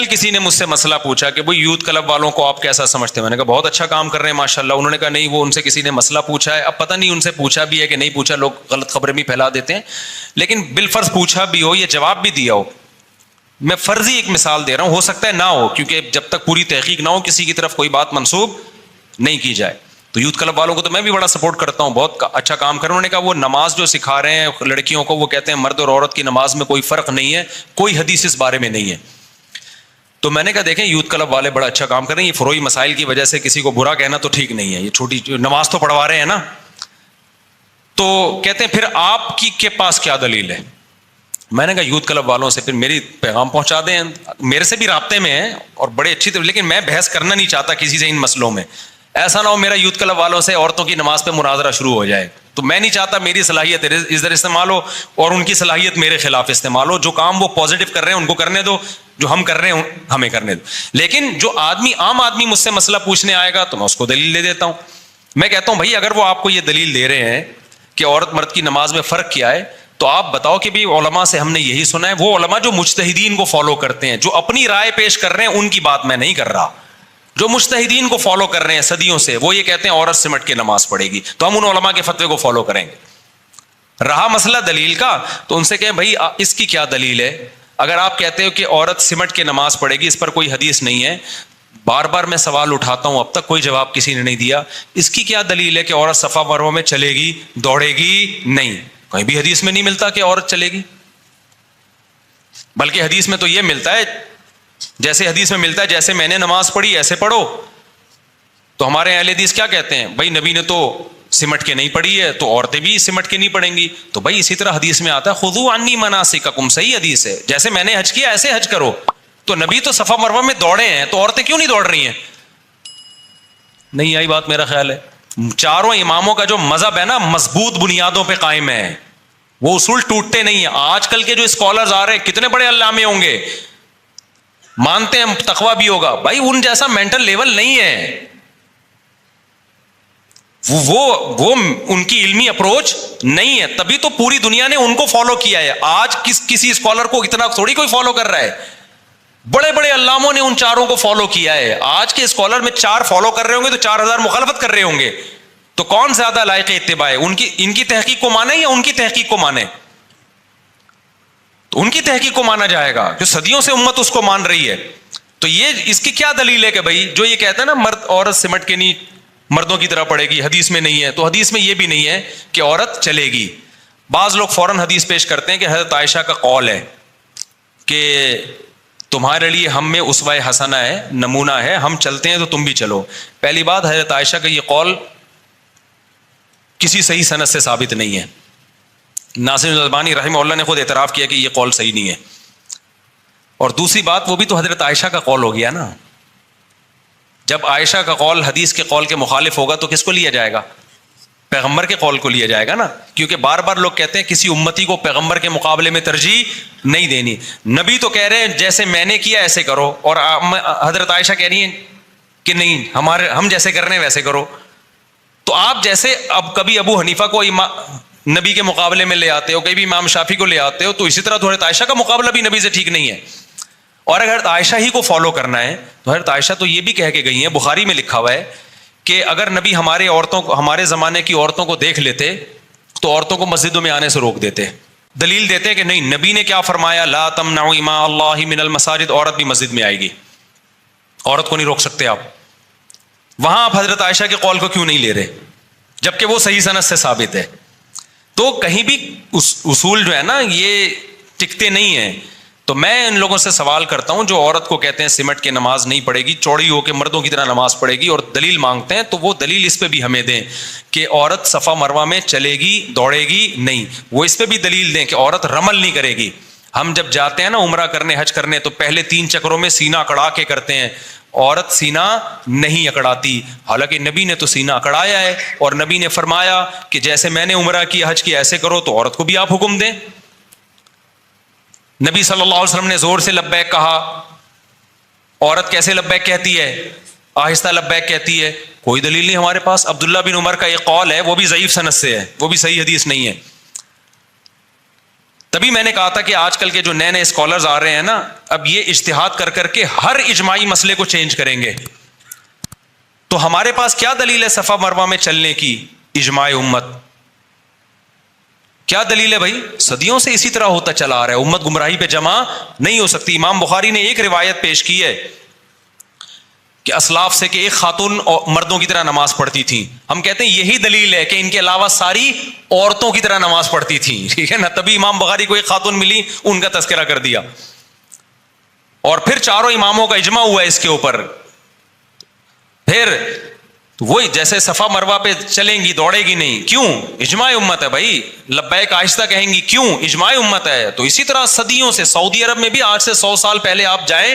کسی نے مجھ سے مسئلہ پوچھا کہ بھئی یوتھ کلب والوں کو آپ کیسا سمجھتے ہیں؟ میں نے کہا بہت اچھا کام کر رہے ہیں ماشاءاللہ. انہوں نے کہا نہیں، وہ ان سے کسی نے مسئلہ پوچھا ہے. اب پتہ نہیں ان سے پوچھا بھی ہے کہ نہیں پوچھا، لوگ غلط خبریں بھی پھیلا دیتے ہیں. لیکن بالفرض پوچھا بھی ہو، یہ جواب بھی دیا ہو، میں فرضی ایک مثال دے رہا ہوں، ہو سکتا ہے نہ ہو، کیونکہ جب تک پوری تحقیق نہ ہو کسی کی طرف کوئی بات منسوب نہیں کی جائے. تو یوتھ کلب والوں کو تو میں بھی بڑا سپورٹ کرتا ہوں، بہت اچھا کام کر رہے ہیں. انہوں نے کہا وہ نماز جو سکھا رہے ہیں لڑکیوں کو، وہ کہتے ہیں مرد اور عورت کی نماز میں کوئی فرق نہیں ہے، کوئی حدیث اس بارے میں نہیں ہے. تو میں نے کہا دیکھیں یوتھ کلب والے بڑا اچھا کام کر رہے ہیں، یہ فروعی مسائل کی وجہ سے کسی کو برا کہنا تو ٹھیک نہیں ہے. یہ چھوٹی نماز تو پڑھوا رہے ہیں نا. تو کہتے ہیں پھر آپ کے پاس کیا دلیل ہے؟ میں نے کہا یوتھ کلب والوں سے پھر میری پیغام پہنچا دیں، میرے سے بھی رابطے میں ہیں اور بڑے اچھی طرح، لیکن میں بحث کرنا نہیں چاہتا کسی سے ان مسئلوں میں. ایسا نہ ہو میرا یوتھ کلب والوں سے عورتوں کی نماز پہ مناظرہ شروع ہو جائے. تو میں نہیں چاہتا میری صلاحیت ادھر استعمال ہو اور ان کی صلاحیت میرے خلاف استعمال ہو. جو کام وہ پازیٹو کر رہے ہیں ان کو کرنے دو، جو ہم کر رہے ہیں ہمیں کرنے دو. لیکن جو عام آدمی مجھ سے مسئلہ پوچھنے آئے گا تو میں اس کو دلیل دے دیتا ہوں. میں کہتا ہوں بھائی اگر وہ آپ کو یہ دلیل دے رہے ہیں کہ عورت مرد کی نماز میں فرق کیا ہے، تو آپ بتاؤ کہ بھی علماء سے ہم نے یہی سنا ہے. وہ علماء جو مجتہدین کو فالو کرتے ہیں، جو اپنی رائے پیش کر رہے ہیں، ان کی بات میں نہیں کر رہا. جو مجتہدین کو فالو کر رہے ہیں صدیوں سے، وہ یہ کہتے ہیں عورت سمٹ کے نماز پڑھے گی، تو ہم ان علماء کے فتوے کو فالو کریں گے. رہا مسئلہ دلیل کا، تو ان سے کہیں بھائی اس کی کیا دلیل ہے؟ اگر آپ کہتے ہو کہ عورت سمٹ کے نماز پڑھے گی، اس پر کوئی حدیث نہیں ہے، بار بار میں سوال اٹھاتا ہوں، اب تک کوئی جواب کسی نے نہیں دیا. اس کی کیا دلیل ہے کہ عورت صفا مروہ میں چلے گی، دوڑے گی نہیں؟ کہیں بھی حدیث میں نہیں ملتا کہ عورت چلے گی. بلکہ حدیث میں تو یہ ملتا ہے، جیسے حدیث میں ملتا ہے جیسے میں نے نماز پڑھی ایسے پڑھو. تو ہمارے اہل حدیث کیا کہتے ہیں؟ بھائی نبی نے تو سمٹ کے نہیں پڑھی ہے تو عورتیں بھی سمٹ کے نہیں پڑھیں گی. تو بھائی اسی طرح حدیث میں آتا ہے خذوا عنی مناسککم، صحیح حدیث ہے، جیسے میں نے حج کیا ایسے حج کرو. تو نبی تو صفا مروہ میں دوڑے ہیں، تو عورتیں کیوں نہیں دوڑ رہی ہیں؟ نہیں آئی بات میرا خیال ہے. چاروں اماموں کا جو مذہب ہے نا، مضبوط بنیادوں پہ قائم ہے، وہ اصول ٹوٹتے نہیں ہیں. آج کل کے جو اسکالرز آ رہے ہیں کتنے بڑے علامے ہوں گے، مانتے ہیں تقویٰ بھی ہوگا، بھائی ان جیسا مینٹل لیول نہیں ہے. وہ ان کی علمی اپروچ نہیں ہے، تبھی تو پوری دنیا نے ان کو فالو کیا ہے. آج کسی اسکالر کو اتنا تھوڑی کوئی فالو کر رہا ہے. بڑے بڑے علاموں نے ان چاروں کو فالو کیا ہے. آج کے اسکالر میں 4 فالو کر رہے ہوں گے تو 4000 مخالفت کر رہے ہوں گے. تو کون زیادہ لائق اتباع ہے؟ ان کی تحقیق کو مانے یا ان کی تحقیق کو مانے؟ تو ان کی تحقیق کو مانا جائے گا، جو صدیوں سے امت اس کو مان رہی ہے. تو یہ اس کی کیا دلیل ہے کہ بھائی جو یہ کہتا ہے نا مرد عورت سمٹ کے نہیں مردوں کی طرح پڑے گی، حدیث میں نہیں ہے. تو حدیث میں یہ بھی نہیں ہے کہ عورت چلے گی. بعض لوگ فوراً حدیث پیش کرتے ہیں کہ حضرت عائشہ کا قول ہے کہ تمہارے لیے ہم میں اسوہ حسنہ ہے، نمونہ ہے، ہم چلتے ہیں تو تم بھی چلو. پہلی بات، حضرت عائشہ کا یہ قول کسی صحیح سند سے ثابت نہیں ہے. ناصر الالبانی رحمہ اللہ نے خود اعتراف کیا کہ یہ قول صحیح نہیں ہے. اور دوسری بات، وہ بھی تو حضرت عائشہ کا قول ہو گیا نا. جب عائشہ کا قول حدیث کے قول کے مخالف ہوگا تو کس کو لیا جائے گا؟ پیغمبر کے قول کو لیا جائے گا نا. کیونکہ بار بار لوگ کہتے ہیں کسی امتی کو پیغمبر کے مقابلے میں ترجیح نہیں دینی. نبی تو کہہ رہے ہیں جیسے میں نے کیا ایسے کرو، اور حضرت عائشہ کہہ رہی ہیں کہ نہیں ہم جیسے کر رہے ہیں ویسے کرو. تو آپ جیسے اب کبھی ابو حنیفہ کو نبی کے مقابلے میں لے آتے ہو، کبھی امام شافعی کو لے آتے ہو، تو اسی طرح تو حضرت عائشہ کا مقابلہ بھی نبی سے ٹھیک نہیں ہے. اور اگر حضرت عائشہ ہی کو فالو کرنا ہے تو حضرت عائشہ تو یہ بھی کہہ کے گئی ہیں، بخاری میں لکھا ہوا ہے کہ اگر نبی ہمارے زمانے کی عورتوں کو دیکھ لیتے تو عورتوں کو مسجدوں میں آنے سے روک دیتے. دلیل دیتے کہ نہیں نبی نے کیا فرمایا، لا تمنعوا اماء اللہ من المساجد، عورت بھی مسجد میں آئے گی، عورت کو نہیں روک سکتے آپ. وہاں آپ حضرت عائشہ کے قول کو کیوں نہیں لے رہے جبکہ وہ صحیح سند سے ثابت ہے؟ تو کہیں بھی اصول جو ہے نا یہ ٹکتے نہیں ہیں. تو میں ان لوگوں سے سوال کرتا ہوں جو عورت کو کہتے ہیں سمٹ کے نماز نہیں پڑھے گی، چوڑی ہو کے مردوں کی طرح نماز پڑھے گی، اور دلیل مانگتے ہیں، تو وہ دلیل اس پہ بھی ہمیں دیں کہ عورت صفا مروہ میں چلے گی دوڑے گی نہیں. وہ اس پہ بھی دلیل دیں کہ عورت رمل نہیں کرے گی. ہم جب جاتے ہیں نا عمرہ کرنے، حج کرنے، تو پہلے 3 چکروں میں سینہ اکڑا کے کرتے ہیں. عورت سینہ نہیں اکڑاتی، حالانکہ نبی نے تو سینہ اکڑایا ہے، اور نبی نے فرمایا کہ جیسے میں نے عمرہ کی حج کی ایسے کرو. تو عورت کو بھی آپ حکم دیں. نبی صلی اللہ علیہ وسلم نے زور سے لبیک کہا، عورت کیسے لبیک کہتی ہے؟ آہستہ لبیک کہتی ہے. کوئی دلیل نہیں ہمارے پاس. عبداللہ بن عمر کا ایک قول ہے، وہ بھی ضعیف سند سے ہے، وہ بھی صحیح حدیث نہیں ہے. تبھی میں نے کہا تھا کہ آج کل کے جو نئے نئے اسکالرز آ رہے ہیں نا، اب یہ اجتہاد کر کر کے ہر اجماعی مسئلے کو چینج کریں گے. تو ہمارے پاس کیا دلیل ہے صفا مروہ میں چلنے کی؟ اجماع امت. کیا دلیل ہے بھائی؟ صدیوں سے اسی طرح ہوتا چلا آ رہا ہے. امت گمراہی پہ جمع نہیں ہو سکتی. امام بخاری نے ایک روایت پیش کی ہے کہ اسلاف سے کہ ایک خاتون مردوں کی طرح نماز پڑھتی تھی. ہم کہتے ہیں یہی دلیل ہے کہ ان کے علاوہ ساری عورتوں کی طرح نماز پڑھتی تھی. ٹھیک ہے نا؟ تبھی امام بخاری کو ایک خاتون ملی، ان کا تذکرہ کر دیا. اور پھر چاروں اماموں کا اجماع ہوا ہے اس کے اوپر. پھر وہی جیسے صفا مروہ پہ چلیں گی، دوڑے گی نہیں. کیوں؟ اجماع امت ہے بھائی. لبیک آہستہ کہیں گی، کیوں؟ اجماع امت ہے. تو اسی طرح صدیوں سے سعودی عرب میں بھی آج سے 100 سال پہلے آپ جائیں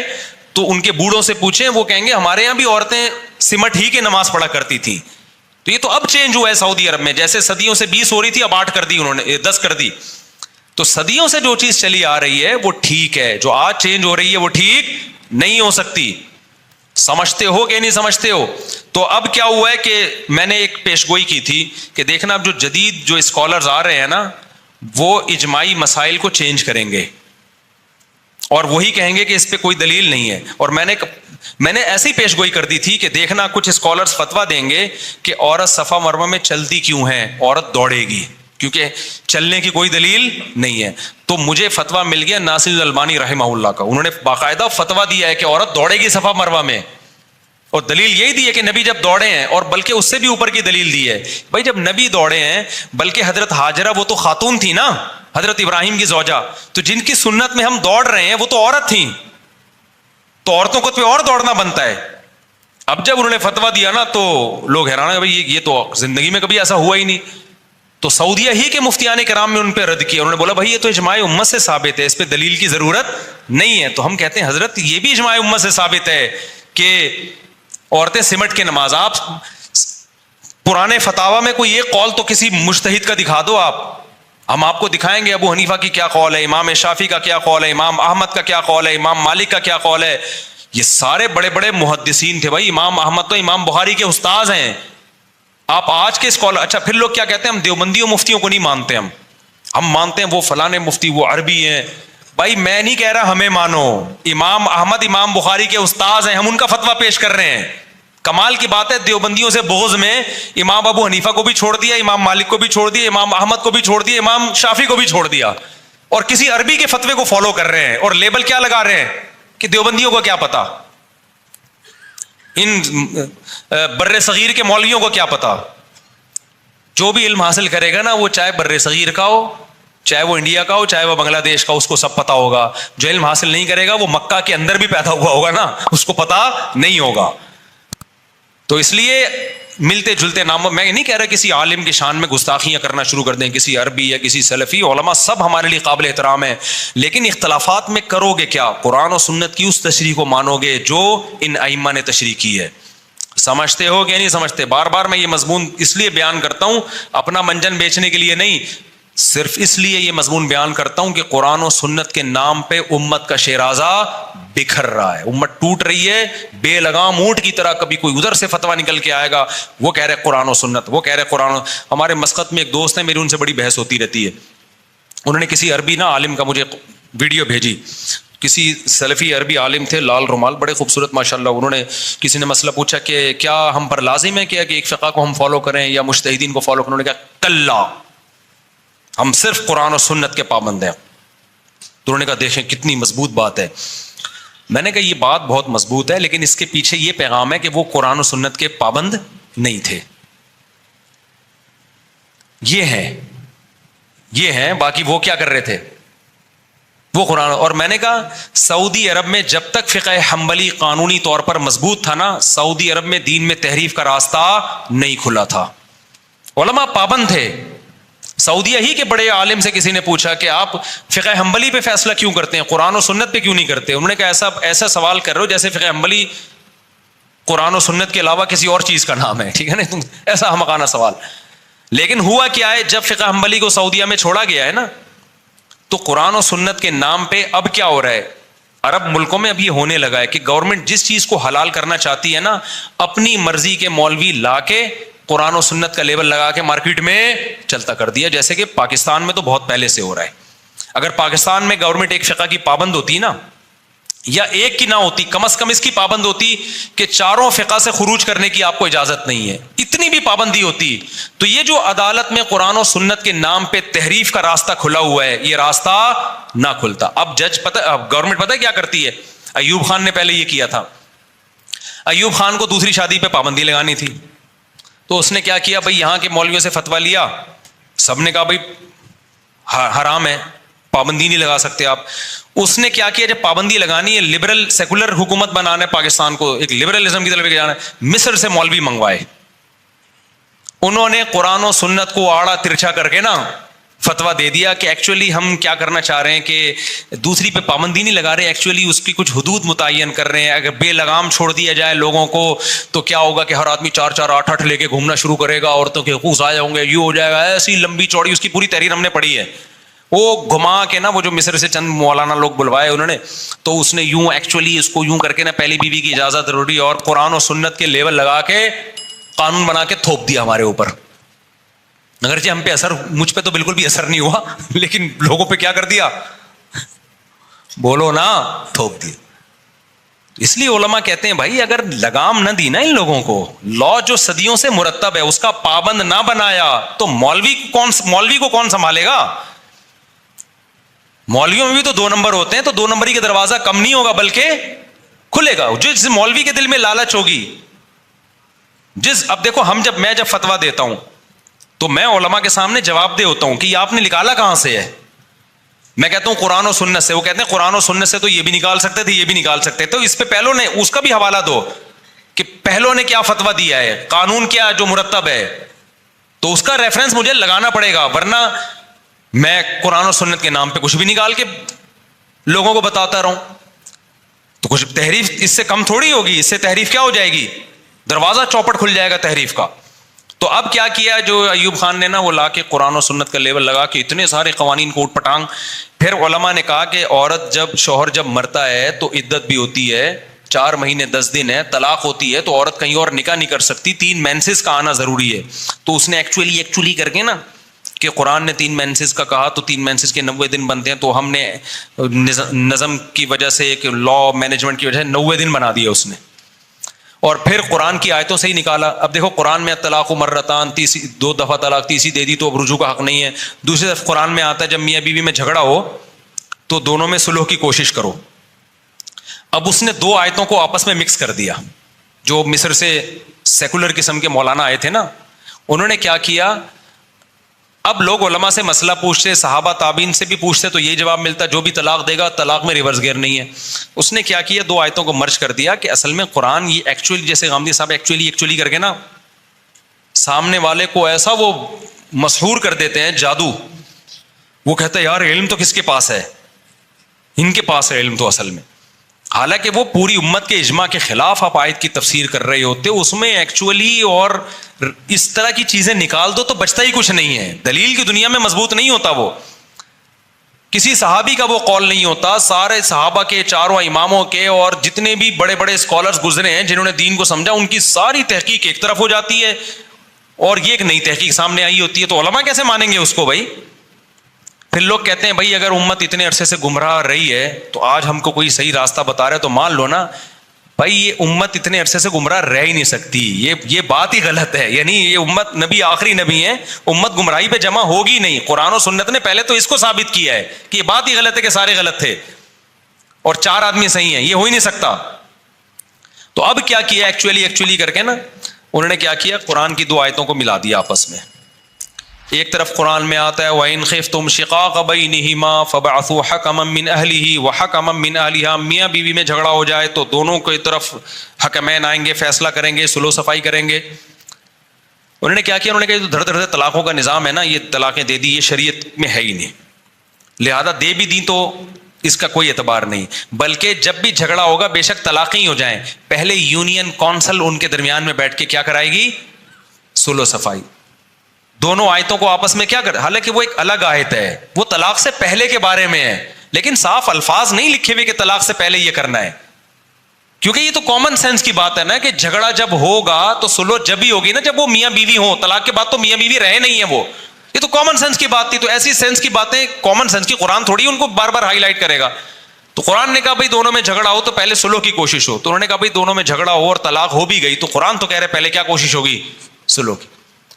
تو ان کے بوڑھوں سے پوچھیں، وہ کہیں گے ہمارے یہاں بھی عورتیں سمٹ ہی کے نماز پڑھا کرتی تھیں. تو یہ تو اب چینج ہوا ہے سعودی عرب میں. جیسے صدیوں سے 20 ہو رہی تھی، اب 8 کر دی انہوں نے، 10 کر دی. تو صدیوں سے جو چیز چلی آ رہی ہے وہ ٹھیک ہے. جو آج چینج ہو رہی ہے وہ ٹھیک نہیں ہو سکتی. سمجھتے ہو کہ نہیں سمجھتے ہو؟ تو اب کیا ہوا ہے کہ میں نے ایک پیشگوئی کی تھی کہ دیکھنا اب جو جدید جو اسکالرز آ رہے ہیں نا، وہ اجماعی مسائل کو چینج کریں گے اور وہی کہیں گے کہ اس پہ کوئی دلیل نہیں ہے. اور میں نے ایسی پیشگوئی کر دی تھی کہ دیکھنا کچھ اسکالرز فتویٰ دیں گے کہ عورت صفا مروہ میں چلتی کیوں ہے، عورت دوڑے گی کیونکہ چلنے کی کوئی دلیل نہیں ہے. تو مجھے فتویٰ مل گیا ناصر الالبانی رحمہ اللہ کا. انہوں نے باقاعدہ فتویٰ دیا ہے کہ عورت دوڑے گی صفا مروہ میں، اور دلیل یہی دی ہے کہ نبی جب دوڑے ہیں، اور بلکہ اس سے بھی اوپر کی دلیل دی ہے. بھائی جب نبی دوڑے ہیں، بلکہ حضرت ہاجرہ وہ تو خاتون تھی نا، حضرت ابراہیم کی زوجہ، تو جن کی سنت میں ہم دوڑ رہے ہیں وہ تو عورت تھیں. تو عورتوں کو تو اور دوڑنا بنتا ہے. اب جب انہوں نے فتویٰ دیا نا تو لوگ حیران ہیں، بھائی یہ تو زندگی میں کبھی ایسا ہوا ہی نہیں. تو سعودیہ ہی کے مفتیان کرام نے ان پہ رد کیا. انہوں نے بولا بھائی یہ تو اجماع امت سے ثابت ہے، اس پہ دلیل کی ضرورت نہیں ہے. تو ہم کہتے ہیں حضرت یہ بھی اجماع امت سے ثابت ہے کہ عورتیں سمٹ کے نماز. آپ پرانے فتاوی میں کوئی ایک قول تو کسی مجتہد کا دکھا دو. ہم آپ کو دکھائیں گے ابو حنیفہ کی کیا قول ہے، امام شافعی کا کیا قول ہے، امام احمد کا کیا قول ہے، امام مالک کا کیا قول ہے. یہ سارے بڑے بڑے محدثین تھے بھائی. امام احمد تو امام بخاری کے استاذ ہیں. آپ آج کے اسکالر، اچھا پھر لوگ کیا کہتے ہیں، ہم دیوبندیوں مفتیوں کو نہیں مانتے. ہم مانتے ہیں وہ فلانے مفتی وہ عربی ہیں. بھائی میں نہیں کہہ رہا ہمیں مانو، امام احمد امام بخاری کے استاذ ہیں، ہم ان کا فتویٰ پیش کر رہے ہیں. کمال کی بات ہے دیوبندیوں سے بغض میں امام ابو حنیفہ کو بھی چھوڑ دیا، امام مالک کو بھی چھوڑ دیا، امام احمد کو بھی چھوڑ دیا، امام شافعی کو بھی چھوڑ دیا، اور کسی عربی کے فتوے کو فالو کر رہے ہیں. اور لیبل کیا لگا رہے ہیں کہ دیوبندیوں کو کیا پتا، ان بر صغیر کے مولویوں کو کیا پتا. جو بھی علم حاصل کرے گا نا، وہ چاہے بر صغیر کا ہو، چاہے وہ انڈیا کا ہو، چاہے وہ بنگلہ دیش کا، اس کو سب پتا ہوگا. جو علم حاصل نہیں کرے گا وہ مکہ کے اندر بھی پیدا ہوا ہوگا نا، اس کو پتا نہیں ہوگا. تو اس لیے ملتے جلتے ناموں، میں نہیں کہہ رہا کسی عالم کی شان میں گستاخیاں کرنا شروع کر دیں، کسی عربی یا کسی سلفی. علماء سب ہمارے لیے قابل احترام ہیں، لیکن اختلافات میں کرو گے کیا؟ قرآن و سنت کی اس تشریح کو مانو گے جو ان ائمہ نے تشریح کی ہے. سمجھتے ہو کہ نہیں سمجھتے؟ بار بار میں یہ مضمون اس لیے بیان کرتا ہوں، اپنا منجن بیچنے کے لیے نہیں، صرف اس لیے یہ مضمون بیان کرتا ہوں کہ قرآن و سنت کے نام پہ امت کا شیرازہ بکھر رہا ہے. امت ٹوٹ رہی ہے بے لگام اونٹ کی طرح. کبھی کوئی ادھر سے فتویٰ نکل کے آئے گا، وہ کہہ رہے قرآن و سنت، وہ کہہ رہے قرآن. ہمارے مسقط میں ایک دوست ہے میری، ان سے بڑی بحث ہوتی رہتی ہے. انہوں نے کسی عربی نا عالم کا مجھے ویڈیو بھیجی، کسی سلفی عربی عالم تھے، لال رومال، بڑے خوبصورت ماشاءاللہ. انہوں نے کسی نے مسئلہ پوچھا کہ کیا ہم پر لازم ہے کہ ایک فقہ کو ہم فالو کریں یا مجتہدین کو فالو کریں؟ انہوں نے کہا کلا، ہم صرف قرآن و سنت کے پابند ہیں. تو انہوں نے کہا دیکھیں کتنی مضبوط بات ہے. میں نے کہا یہ بات بہت مضبوط ہے، لیکن اس کے پیچھے یہ پیغام ہے کہ وہ قرآن و سنت کے پابند نہیں تھے. یہ ہیں باقی وہ کیا کر رہے تھے؟ وہ قرآن. اور میں نے کہا سعودی عرب میں جب تک فقہ حنبلی قانونی طور پر مضبوط تھا نا، سعودی عرب میں دین میں تحریف کا راستہ نہیں کھلا تھا. علماء پابند تھے. سعودیہ ہی کے بڑے عالم سے کسی نے پوچھا کہ آپ فقہ حنبلی پہ فیصلہ کیوں کرتے ہیں، قرآن و سنت پہ کیوں نہیں کرتے؟ انہوں نے کہا ایسا سوال کر رہے ہو جیسے فقہ حنبلی قرآن و سنت کے علاوہ کسی اور چیز کا نام ہے. ٹھیک ہے نا، ایسا احمقانہ سوال. لیکن ہوا کیا ہے، جب فقہ حنبلی کو سعودیہ میں چھوڑا گیا ہے نا، تو قرآن و سنت کے نام پہ اب کیا ہو رہا ہے، عرب ملکوں میں اب یہ ہونے لگا ہے کہ گورنمنٹ جس چیز کو حلال کرنا چاہتی ہے نا، اپنی مرضی کے مولوی لا کے قرآن و سنت کا لیبل لگا کے مارکیٹ میں چلتا کر دیا. جیسے کہ پاکستان میں تو بہت پہلے سے ہو رہا ہے. اگر پاکستان میں گورنمنٹ ایک فقہ کی پابند ہوتی نا، یا ایک کی نہ ہوتی، کم از کم اس کی پابند ہوتی کہ چاروں فقہ سے خروج کرنے کی آپ کو اجازت نہیں ہے، اتنی بھی پابندی ہوتی، تو یہ جو عدالت میں قرآن و سنت کے نام پہ تحریف کا راستہ کھلا ہوا ہے، یہ راستہ نہ کھلتا۔ اب جج اب گورنمنٹ پتہ کیا کرتی ہے؟ ایوب خان نے پہلے یہ کیا تھا، ایوب خان کو دوسری شادی پہ پابندی لگانی تھی، تو اس نے کیا کیا بھائی، یہاں کے مولویوں سے فتویٰ لیا، سب نے کہا بھائی حرام ہے، پابندی نہیں لگا سکتے آپ۔ اس نے کیا کیا، جب پابندی لگانی ہے، لبرل سیکولر حکومت بنانا ہے پاکستان کو، ایک لبرلزم کی طرف لے کے جانا ہے، مصر سے مولوی منگوائے، انہوں نے قرآن و سنت کو آڑا ترچھا کر کے نا فتویٰ دے دیا کہ ایکچولی ہم کیا کرنا چاہ رہے ہیں کہ دوسری پہ پابندی نہیں لگا رہے، ایکچولی اس کی کچھ حدود متعین کر رہے ہیں، اگر بے لگام چھوڑ دیا جائے لوگوں کو تو کیا ہوگا کہ ہر آدمی 4 8 لے کے گھومنا شروع کرے گا، عورتوں کے حقوق ضائع ہوں گے، یہ ہو جائے گا، ایسی لمبی چوڑی اس کی پوری تحریر ہم نے پڑھی ہے۔ وہ گھما کے نا، وہ جو مصر سے چند مولانا لوگ بلوائے انہوں نے، تو اس نے یوں ایکچولی اس کو یوں کر کے نا پہلی بیوی کی اجازت ضروری اور قرآن و سنت کے لیول لگا کے قانون بنا کے تھوپ دیا ہمارے اوپر۔ اگرچہ ہم پہ اثر، مجھ پہ تو بالکل بھی اثر نہیں ہوا، لیکن لوگوں پہ کیا کر دیا، بولو نا، تھوپ دیا۔ اس لیے علماء کہتے ہیں بھائی اگر لگام نہ دی نا ان لوگوں کو، لا جو صدیوں سے مرتب ہے اس کا پابند نہ بنایا تو مولوی کو کون سنبھالے گا؟ مولویوں میں بھی تو 2 نمبر ہوتے ہیں، تو 2 نمبری کا دروازہ کم نہیں ہوگا بلکہ کھلے گا۔ جس مولوی کے دل میں لالچ ہوگی، اب دیکھو میں جب فتویٰ دیتا ہوں تو میں علماء کے سامنے جواب دہ ہوتا ہوں کہ یہ آپ نے نکالا کہاں سے ہے؟ میں کہتا ہوں قرآن و سنت سے، وہ کہتے ہیں قرآن و سنت سے تو یہ بھی نکال سکتے تھے، یہ بھی نکال سکتے تھے، تو اس پہ پہلوں نے اس کا بھی حوالہ دو کہ پہلوں نے کیا فتویٰ دیا ہے، قانون کیا جو مرتب ہے، تو اس کا ریفرنس مجھے لگانا پڑے گا، ورنہ میں قرآن و سنت کے نام پہ کچھ بھی نکال کے لوگوں کو بتاتا رہوں تو کچھ تحریف اس سے کم تھوڑی ہوگی، اس سے تحریف کیا ہو جائے گی، دروازہ چوپٹ کھل جائے گا تحریف کا۔ تو اب کیا کیا جو ایوب خان نے نا، وہ لا کے قرآن و سنت کا لیول لگا کے اتنے سارے قوانین کو اٹھ پٹانگ۔ پھر علماء نے کہا کہ شوہر جب مرتا ہے تو عدت بھی ہوتی ہے، 4 مہینے 10 دن ہے، طلاق ہوتی ہے تو عورت کہیں اور نکاح نہیں کر سکتی، 3 مینسز کا آنا ضروری ہے۔ تو اس نے ایکچولی کر کے نا کہ قرآن نے 3 مینسز کا کہا تو 3 مینسز کے 90 دن بنتے ہیں، تو ہم نے نظم کی وجہ سے، ایک لا مینجمنٹ کی وجہ سے 90 دن بنا دیا اس نے، اور پھر قرآن کی آیتوں سے ہی نکالا۔ اب دیکھو قرآن میں طلاق مرتان، 2 دفعہ طلاق، تیسری دے دی تو اب رجوع کا حق نہیں ہے۔ دوسری طرف قرآن میں آتا ہے جب میاں بیوی میں جھگڑا ہو تو دونوں میں صلح کی کوشش کرو۔ اب اس نے 2 آیتوں کو آپس میں مکس کر دیا۔ جو مصر سے سیکولر قسم کے مولانا آئے تھے نا، انہوں نے کیا کیا، اب لوگ علماء سے مسئلہ پوچھتے، صحابہ تابعین سے بھی پوچھتے تو یہی جواب ملتا، جو بھی طلاق دے گا طلاق میں ریورس گیئر نہیں ہے۔ اس نے کیا کیا، 2 آیتوں کو مرج کر دیا کہ اصل میں قرآن یہ ایکچولی، جیسے غامدی صاحب ایکچولی کر کے نا سامنے والے کو ایسا وہ مسحور کر دیتے ہیں، جادو، وہ کہتا ہے یار علم تو کس کے پاس ہے، ان کے پاس ہے علم تو اصل میں، حالانکہ وہ پوری امت کے اجماع کے خلاف آپ آیت کی تفسیر کر رہے ہوتے، اس میں ایکچولی اور اس طرح کی چیزیں نکال دو تو بچتا ہی کچھ نہیں ہے، دلیل کی دنیا میں مضبوط نہیں ہوتا، وہ کسی صحابی کا وہ قول نہیں ہوتا، سارے صحابہ کے، 4 اماموں کے، اور جتنے بھی بڑے بڑے اسکالرز گزرے ہیں جنہوں نے دین کو سمجھا، ان کی ساری تحقیق ایک طرف ہو جاتی ہے اور یہ ایک نئی تحقیق سامنے آئی ہوتی ہے، تو علماء کیسے مانیں گے اس کو بھائی؟ پھر لوگ کہتے ہیں بھائی اگر امت اتنے عرصے سے گمراہ رہی ہے تو آج ہم کو کوئی صحیح راستہ بتا رہا ہے تو مان لو نا بھائی، یہ امت اتنے عرصے سے گمراہ رہ ہی نہیں سکتی، یہ بات ہی غلط ہے، یعنی یہ امت، نبی آخری نبی ہے، امت گمراہی پہ جمع ہوگی نہیں، قرآن و سنت نے پہلے تو اس کو ثابت کیا ہے کہ یہ بات ہی غلط ہے کہ سارے غلط تھے اور 4 آدمی صحیح ہیں، یہ ہو ہی نہیں سکتا۔ تو اب کیا کیا، ایکچولی کر کے نا انہوں نے کیا کیا، قرآن کی 2 آیتوں کو ملا دیا آپس میں۔ ایک طرف قرآن میں آتا ہے وَإِنْ خِفْتُمْ شِقَاقَ بَيْنِهِمَا فَابْعَثُوا حَكَمًا مِّنْ أَهْلِهِ وَحَكَمًا مِّنْ أَهْلِهَا، میاں بیوی میں جھگڑا ہو جائے تو دونوں کی طرف حکمین آئیں گے، فیصلہ کریں گے، صلح و صفائی کریں گے۔ انہوں نے کیا کیا، انہوں نے کہا جو دھڑ دھڑ طلاقوں کا نظام ہے نا، یہ طلاقیں دے دی، یہ شریعت میں ہے ہی نہیں، لہذا دے بھی دی تو اس کا کوئی اعتبار نہیں، بلکہ جب بھی جھگڑا ہوگا بے شک طلاقیں ہی ہو جائیں، پہلے یونین کونسل ان کے درمیان میں بیٹھ کے کیا کرائے گی، صلح و صفائی۔ دونوں آیتوں کو آپس میں کیا کر، حالانکہ وہ ایک الگ آیت ہے، وہ طلاق سے پہلے کے بارے میں ہے، لیکن صاف الفاظ نہیں لکھے ہوئے کہ طلاق سے پہلے یہ کرنا ہے، کیونکہ یہ تو کامن سینس کی بات ہے نا کہ جھگڑا جب ہوگا تو صلح جب ہی ہوگی نا جب وہ میاں بیوی ہوں، طلاق کے بعد تو میاں بیوی رہے نہیں ہیں وہ، یہ تو کامن سینس کی بات تھی. تو ایسی سینس کی باتیں کامن سینس کی قرآن تھوڑی ان کو بار بار ہائی لائٹ کرے گا. تو قرآن نے کہا بھائی دونوں میں جھگڑا ہو تو پہلے سلو کی کوشش ہو. تو انہوں نے کہا بھائی دونوں میں جھگڑا ہو اور طلاق ہو بھی گئی تو قرآن تو کہہ رہے پہلے کیا کوشش ہوگی؟ سلو کی.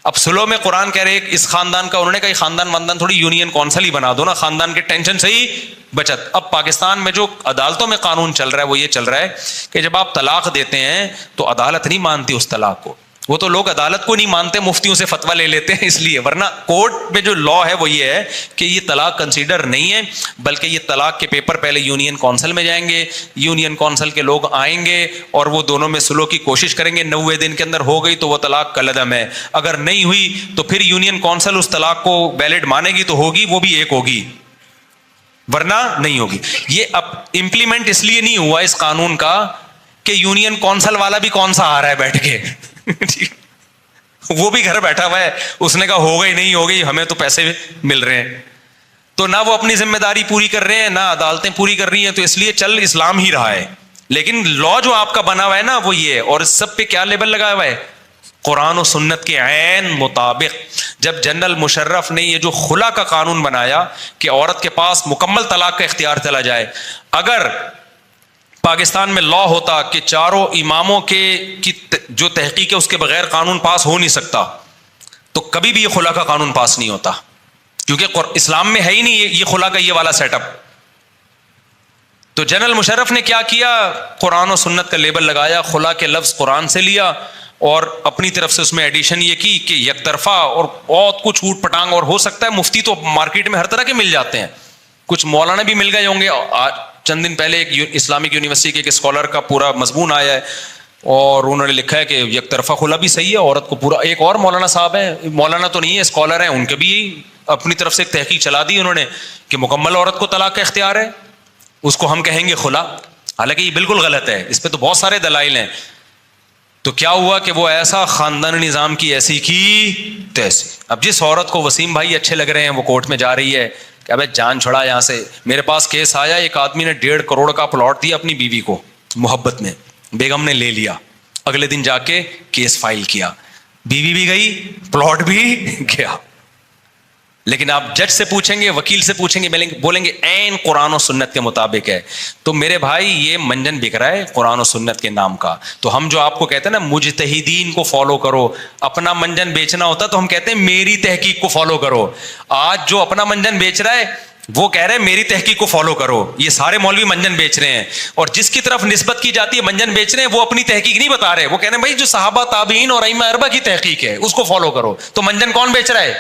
اب سلو میں قرآن کہہ رہے اس خاندان کا, انہوں نے کہا یہ خاندان تھوڑی یونین کونسل ہی بنا دو نا, خاندان کے ٹینشن سے ہی بچت. اب پاکستان میں جو عدالتوں میں قانون چل رہا ہے وہ یہ چل رہا ہے کہ جب آپ طلاق دیتے ہیں تو عدالت نہیں مانتی اس طلاق کو. وہ تو لوگ عدالت کو نہیں مانتے, مفتیوں سے فتویٰ لے لیتے ہیں اس لیے, ورنہ کورٹ میں جو لا ہے وہ یہ ہے کہ یہ طلاق کنسیڈر نہیں ہے, بلکہ یہ طلاق کے پیپر پہلے یونین کونسل میں جائیں گے, یونین کونسل کے لوگ آئیں گے اور وہ دونوں میں سلو کی کوشش کریں گے, 90 دن کے اندر ہو گئی تو وہ طلاق کالعدم ہے, اگر نہیں ہوئی تو پھر یونین کونسل اس طلاق کو ویلڈ مانے گی تو ہوگی, وہ بھی ایک ہوگی ورنہ نہیں ہوگی. یہ اب امپلیمنٹ اس لیے نہیں ہوا اس قانون کا کہ یونین کونسل والا بھی کون سا آ رہا ہے بیٹھ کے وہ بھی گھر بیٹھا ہوا ہے, اس نے کہا ہو گئی نہیں ہو گئی, ہمیں تو پیسے مل رہے ہیں. تو نہ وہ اپنی ذمہ داری پوری کر رہے ہیں نہ عدالتیں پوری کر رہی ہیں, تو اس لیے چل اسلام ہی رہا ہے. لیکن لا جو آپ کا بنا ہوا ہے نا وہ یہ ہے, اور اس سب پہ کیا لیبل لگایا ہوا ہے؟ قرآن و سنت کے عین مطابق. جب جنرل مشرف نے یہ جو خلا کا قانون بنایا کہ عورت کے پاس مکمل طلاق کا اختیار چلا جائے, اگر پاکستان میں لا ہوتا کہ چاروں اماموں کی جو تحقیق ہے اس کے بغیر قانون پاس ہو نہیں سکتا, تو کبھی بھی یہ خلا کا قانون پاس نہیں ہوتا, کیونکہ اسلام میں ہے ہی نہیں یہ خلا کا یہ والا سیٹ اپ. تو جنرل مشرف نے کیا کیا, قرآن و سنت کا لیبل لگایا, خلا کے لفظ قرآن سے لیا اور اپنی طرف سے اس میں ایڈیشن یہ کی کہ یک طرفہ اور بہت کچھ اوٹ پٹانگ, اور ہو سکتا ہے مفتی تو مارکیٹ میں ہر طرح کے مل جاتے ہیں, کچھ مولانا بھی مل گئے ہوں گے. چند دن پہلے ایک اسلامک یونیورسٹی کے ایک اسکالر کا پورا مضمون آیا ہے اور انہوں نے لکھا ہے کہ یک طرفہ خلا بھی صحیح ہے, عورت کو پورا. ایک اور مولانا صاحب ہیں, مولانا تو نہیں ہے اسکالر ہیں, ان کے بھی اپنی طرف سے ایک تحقیق چلا دی انہوں نے کہ مکمل عورت کو طلاق کا اختیار ہے, اس کو ہم کہیں گے خلا, حالانکہ یہ بالکل غلط ہے, اس پہ تو بہت سارے دلائل ہیں. تو کیا ہوا کہ وہ ایسا خاندان نظام کی ایسی کی تیسی. اب جس عورت کو وسیم بھائی اچھے لگ رہے ہیں وہ کورٹ میں جا رہی ہے کہ ابے جان چھڑا یہاں سے. میرے پاس کیس آیا, ایک آدمی نے 1.5 کروڑ کا پلاٹ دیا اپنی بیوی کو محبت میں, بیگم نے لے لیا, اگلے دن جا کے کیس فائل کیا, بیوی بھی گئی پلاٹ بھی گیا. لیکن آپ جج سے پوچھیں گے, وکیل سے پوچھیں گے, بولیں گے عین قرآن و سنت کے مطابق ہے. تو میرے بھائی یہ منجن بک رہا ہے قرآن و سنت کے نام کا. تو ہم جو آپ کو کہتے ہیں نا مجتہدین کو فالو کرو, اپنا منجن بیچنا ہوتا تو ہم کہتے ہیں میری تحقیق کو فالو کرو. آج جو اپنا منجن بیچ رہا ہے وہ کہہ رہے ہیں میری تحقیق کو فالو کرو. یہ سارے مولوی منجن بیچ رہے ہیں, اور جس کی طرف نسبت کی جاتی ہے منجن بیچ رہے ہیں وہ اپنی تحقیق نہیں بتا رہے, وہ کہہ رہے ہیں بھائی جو صحابہ تابعین اور ائمہ اربعہ کی تحقیق ہے اس کو فالو کرو. تو منجن کون بیچ رہا ہے؟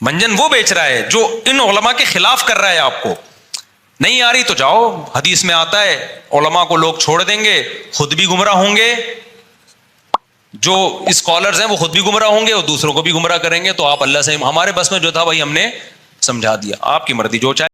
منجن وہ بیچ رہا ہے جو ان علماء کے خلاف کر رہا ہے. آپ کو نہیں آ رہی تو جاؤ, حدیث میں آتا ہے علماء کو لوگ چھوڑ دیں گے, خود بھی گمراہ ہوں گے, جو اسکالرز ہیں وہ خود بھی گمراہ ہوں گے اور دوسروں کو بھی گمراہ کریں گے. تو آپ اللہ سے, ہمارے بس میں جو تھا بھائی ہم نے سمجھا دیا, آپ کی مرضی جو چاہے.